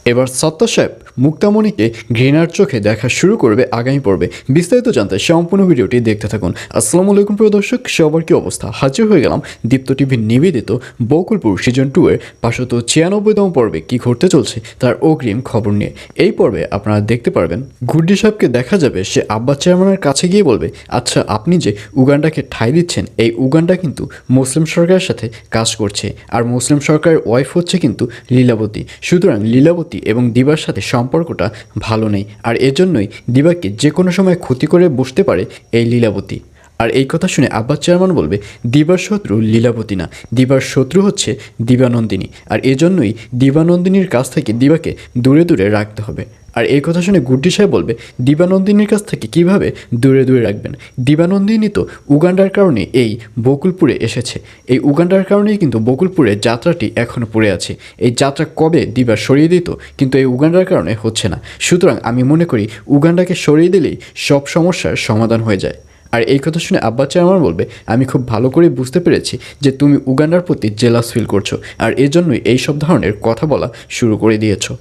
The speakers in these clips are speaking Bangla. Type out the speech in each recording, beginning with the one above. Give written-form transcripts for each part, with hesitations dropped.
এবার সত্তা সাহেব মুক্তামণিকে ঘৃণার চোখে দেখা শুরু করবে আগামী পর্বে। বিস্তারিত জানতে সম্পূর্ণ ভিডিওটি দেখতে থাকুন। আসসালামু আলাইকুম প্রিয় দর্শক, সবার কি অবস্থা? হাজির হয়ে গেলাম দীপ্ত টিভির নিবেদিত বকুলপুর সিজন 2 এর 596তম পর্বে কি ঘটতে চলছে তার অগ্রিম খবর নিয়ে। এই পর্বে আপনারা দেখতে পারবেন গুড্ডি সাহেবকে দেখা যাবে সে আব্বাস চেয়ারম্যানের কাছে গিয়ে বলবে, আচ্ছা আপনি যে উগান্ডাকে ঠাঁই দিচ্ছেন, এই উগান্ডা কিন্তু মুসলিম সরকারের সাথে কাজ করছে, আর মুসলিম সরকারের ওয়াইফ হচ্ছে কিন্তু লীলাবতী। সুতরাং লীলাবতী এবং দিবার সাথে সম্পর্কটা ভালো নেই, আর এজন্যই দিবাকে যে কোনো সময় ক্ষতি করে বসতে পারে এই লীলাবতী। আর এই কথা শুনে আব্বাস চেয়ারম্যান বলবে, দিবার শত্রু লীলাবতী না, দিবার শত্রু হচ্ছে দিবানন্দিনী, আর এজন্যই দিবানন্দিনীর কাছ থেকে দিবাকে দূরে দূরে রাখতে হবে। আর এই কথা শুনে গুড্ডি সাহেব বলবে, দিবানন্দিনীর কাছ থেকে কিভাবে দূরে দূরে রাখবেন? দিবানন্দিনী তো উগান্ডার কারণে এই বকুলপুরে এসেছে, এই উগান্ডার কারণেই কিন্তু বকুলপুরের যাত্রাটি এখনও পড়ে আছে। এই যাত্রা কবে দিবা সরিয়ে দিত, কিন্তু এই উগান্ডার কারণে হচ্ছে না। সুতরাং আমি মনে করি উগান্ডাকে সরিয়ে দিলেই সব সমস্যার সমাধান হয়ে যায়। আর এই কথা শুনে আব্বাস চেয়ারম্যান বলবে, আমি খুব ভালো করে বুঝতে পেরেছি যে তুমি উগান্ডার প্রতি জেলাস ফিল করছো, আর এজন্যই এই সব ধরনের কথা বলা শুরু করে দিয়েছো।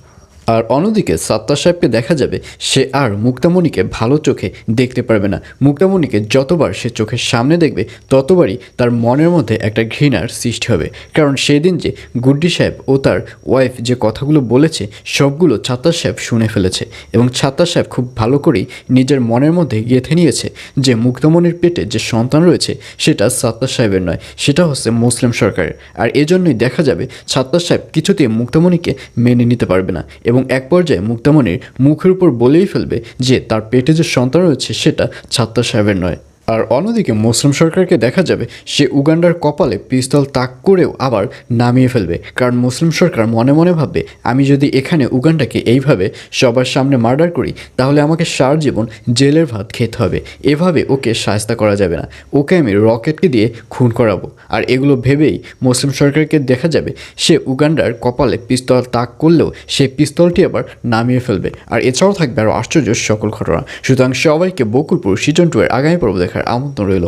আর অন্যদিকে সত্তার সাহেবকে দেখা যাবে সে আর মুক্তামণিকে ভালো চোখে দেখতে পারবে না। মুক্তামণিকে যতবার সে চোখের সামনে দেখবে ততবারই তার মনের মধ্যে একটা ঘৃণার সৃষ্টি হবে, কারণ সেদিন যে গুড্ডি সাহেব ও তার ওয়াইফ যে কথাগুলো বলেছে সবগুলো ছাত্তার সাহেব শুনে ফেলেছে, এবং ছাত্তার সাহেব খুব ভালো করেই নিজের মনের মধ্যে গেঁথে নিয়েছে যে মুক্তামণির পেটে যে সন্তান রয়েছে সেটা ছাত্তার সাহেবের নয়, সেটা হচ্ছে মুসলিম সরকারের। আর এজন্যই দেখা যাবে ছাত্তার সাহেব কিছুতেই মুক্তামণিকে মেনে নিতে পারবে না, এবং এক পর্যায়ে মুক্তামণির মুখের উপর বলেই ফেলবে যে তার পেটে যে সন্তান রয়েছে সেটা ছাত্তার সাহেবের নয়। আর অন্যদিকে মুসলিম সরকারকে দেখা যাবে সে উগান্ডার কপালে পিস্তল তাক করেও আবার নামিয়ে ফেলবে, কারণ মুসলিম সরকার মনে মনে ভাববে, আমি যদি এখানে উগান্ডাকে এইভাবে সবার সামনে মার্ডার করি তাহলে আমাকে সারা জীবন জেলের ভাত খেতে হবে, এভাবে ওকে শায়েস্তা করা যাবে না, ওকে আমি রকেটকে দিয়ে খুন করাবো। আর এগুলো ভেবেই মুসলিম সরকারকে দেখা যাবে সে উগান্ডার কপালে পিস্তল তাক করলেও সেই পিস্তলটি আবার নামিয়ে ফেলবে। আর এছাড়াও থাকবে আরও আশ্চর্য সকল ঘটনা। সুতরাং সবাইকে বকুলপুর সিজন 2 এর আগামী পর্ব দেখার আমন্ত্রণ রইল।